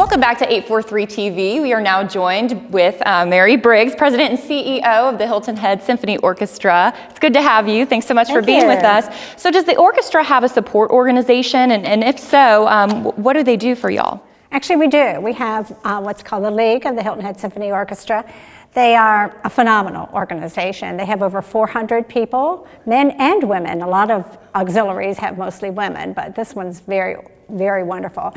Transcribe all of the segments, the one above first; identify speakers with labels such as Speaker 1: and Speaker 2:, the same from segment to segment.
Speaker 1: Welcome back to 843 TV. We are now joined with Mary Briggs, President and CEO of the Hilton Head Symphony Orchestra. It's good to have you. Thanks so much for being with us. So does the orchestra have a support organization? And if so, what do they do for y'all?
Speaker 2: Actually, we do. We have what's called the League of the Hilton Head Symphony Orchestra. They are a phenomenal organization. They have over 400 people, men and women. A lot of auxiliaries have mostly women, but this one's very, very wonderful.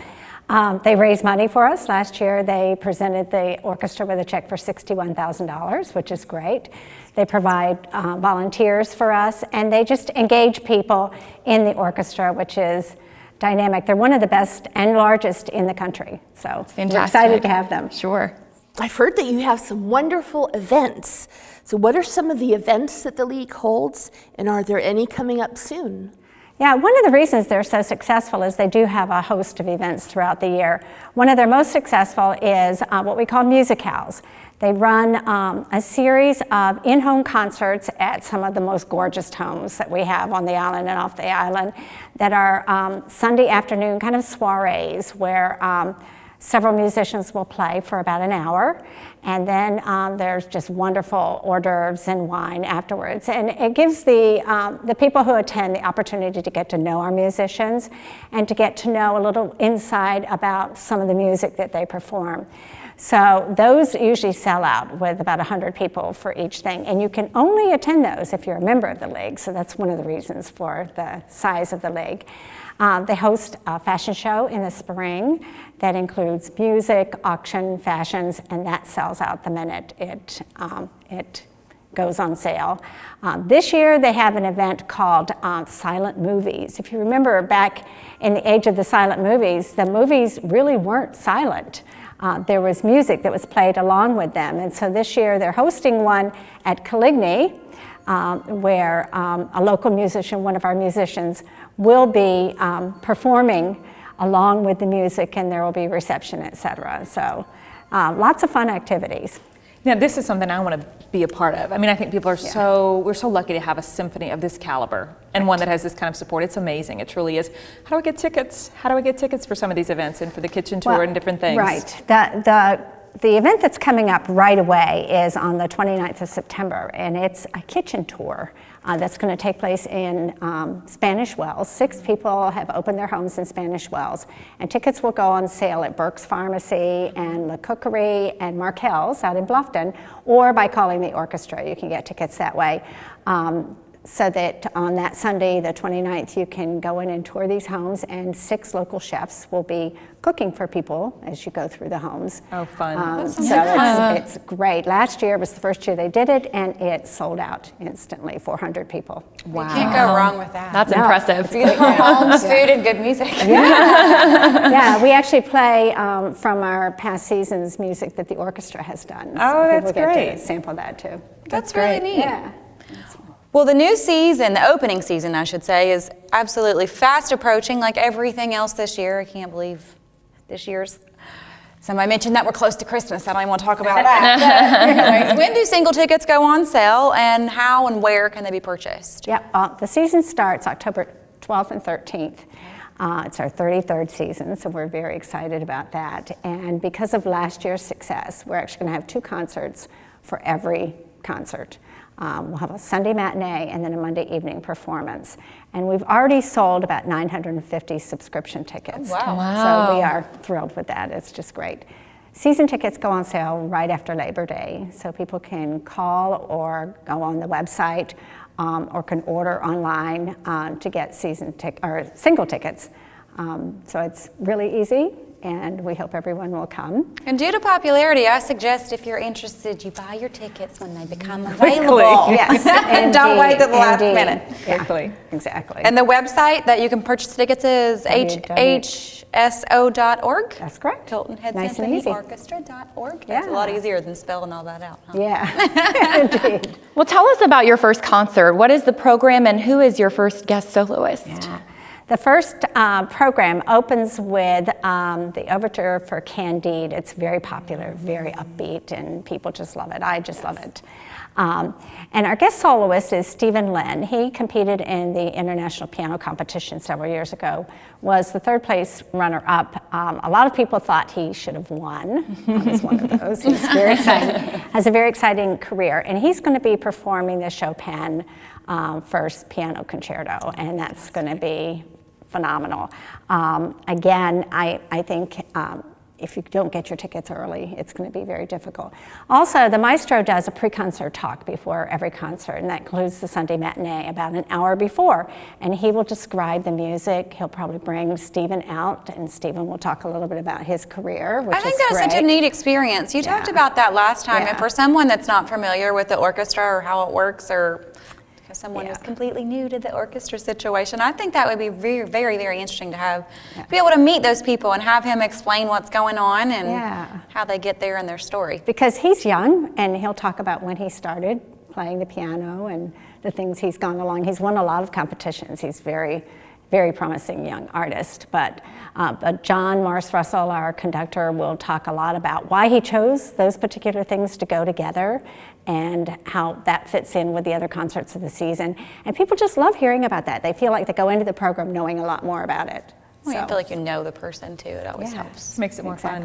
Speaker 2: They raised money for us. Last year, they presented the orchestra with a check for $61,000, which is great. They provide volunteers for us, and they just engage people in the orchestra, which is dynamic. They're one of the best and largest in the country, so we're excited to have them.
Speaker 1: Sure.
Speaker 3: I've heard that you have some wonderful events. So what are some of the events that the League holds, and are there any coming up soon?
Speaker 2: Yeah, one of the reasons they're so successful is they do have a host of events throughout the year. One of their most successful is what we call musicals. They run a series of in-home concerts at some of the most gorgeous homes that we have on the island and off the island that are Sunday afternoon kind of soirees where several musicians will play for about an hour, and then there's just wonderful hors d'oeuvres and wine afterwards. And it gives the people who attend the opportunity to get to know our musicians and to get to know a little insight about some of the music that they perform. So those usually sell out with about 100 people for each thing, and you can only attend those if you're a member of the League, so that's one of the reasons for the size of the League. They host a fashion show in the spring that includes music, auction, fashions, and that sells out the minute it goes on sale. This year they have an event called Silent Movies. If you remember back in the age of the silent movies, the movies really weren't silent. There was music that was played along with them, and so this year they're hosting one at Coligny, where a local musician, one of our musicians, will be performing along with the music, and there will be reception, etc. So lots of fun activities.
Speaker 4: Now, this is something I want to be a part of. I mean, I think people are we're so lucky to have a symphony of this caliber and one that has this kind of support. It's amazing. It truly is. How do I get tickets? How do I get tickets for some of these events and for the kitchen tour and different things?
Speaker 2: Right. The event that's coming up right away is on the 29th of September, and it's a kitchen tour that's going to take place in Spanish Wells. 6 people have opened their homes in Spanish Wells, and tickets will go on sale at Burke's Pharmacy and La Cookery and Markel's out in Bluffton, or by calling the orchestra. You can get tickets that way. So that on that Sunday, the 29th, you can go in and tour these homes, and 6 local chefs will be cooking for people as you go through the homes.
Speaker 4: Oh, fun.
Speaker 2: So it's great. Last year was the first year they did it, and it sold out instantly, 400 people.
Speaker 5: Wow. You can't go wrong with that.
Speaker 1: That's impressive.
Speaker 5: Beautiful homes, food, and good music.
Speaker 2: Yeah, we actually play from our past seasons music that the orchestra has done. So
Speaker 4: oh, that's
Speaker 2: people
Speaker 4: great.
Speaker 2: Get to sample that too.
Speaker 5: That's really neat.
Speaker 2: Yeah.
Speaker 5: Well, the new season, the opening season, I should say, is absolutely fast approaching like everything else this year. I can't believe this year's. Somebody mentioned that we're close to Christmas. I don't even want to talk about that. When do single tickets go on sale, and how and where can they be purchased?
Speaker 2: Yeah, the season starts October 12th and 13th. It's our 33rd season, so we're very excited about that. And because of last year's success, we're actually going to have 2 concerts for every concert. We'll have a Sunday matinee and then a Monday evening performance. And we've already sold about 950 subscription tickets.
Speaker 5: Oh,
Speaker 1: wow.
Speaker 2: So we are thrilled with that. It's just great. Season tickets go on sale right after Labor Day, so people can call or go on the website or can order online to get single tickets. So it's really easy, and we hope everyone will come.
Speaker 5: And due to popularity, I suggest if you're interested, you buy your tickets when they become available.
Speaker 2: Yes,
Speaker 5: Don't wait till the last minute.
Speaker 2: Yeah, exactly.
Speaker 5: And the website that you can purchase tickets is hhso.org?
Speaker 2: That's correct.
Speaker 5: Hilton Head
Speaker 2: Nice and
Speaker 5: Symphony
Speaker 2: easy.
Speaker 5: Orchestra.org. That's a lot easier than spelling all that out. Huh?
Speaker 2: Yeah, indeed.
Speaker 1: Well, tell us about your first concert. What is the program, and who is your first guest soloist?
Speaker 2: Yeah. The first program opens with the overture for Candide. It's very popular, very upbeat, and people just love it. I just love it. And our guest soloist is Stephen Lynn. He competed in the International Piano Competition several years ago, was the third place runner-up. A lot of people thought he should have won. I was one of those. He's very exciting, has a very exciting career. And he's going to be performing the Chopin First Piano Concerto, and that's going to be phenomenal. Again, I think if you don't get your tickets early, it's going to be very difficult. Also, the maestro does a pre-concert talk before every concert, and that includes the Sunday matinee about an hour before. And he will describe the music. He'll probably bring Stephen out, and Stephen will talk a little bit about his career, which
Speaker 5: I think
Speaker 2: is
Speaker 5: that's
Speaker 2: great.
Speaker 5: such a neat experience. You talked about that last time, and for someone that's not familiar with the orchestra or how it works, or someone who's completely new to the orchestra situation, I think that would be very, very, very interesting to have, be able to meet those people and have him explain what's going on and how they get there in their story.
Speaker 2: Because he's young, and he'll talk about when he started playing the piano and the things he's gone along. He's won a lot of competitions. He's very, very promising young artist. But John Morris Russell, our conductor, will talk a lot about why he chose those particular things to go together and how that fits in with the other concerts of the season. And people just love hearing about that. They feel like they go into the program knowing a lot more about it.
Speaker 5: Well, I feel like you know the person too. It always helps.
Speaker 4: Makes it more fun.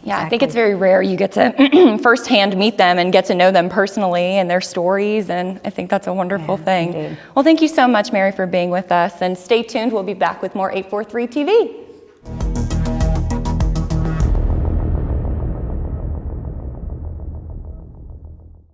Speaker 1: Yeah, I think it's very rare you get to firsthand meet them and get to know them personally and their stories, and I think that's a wonderful thing.
Speaker 2: Indeed.
Speaker 1: Well, thank you so much, Mary, for being with us, and stay tuned. We'll be back with more 843 TV.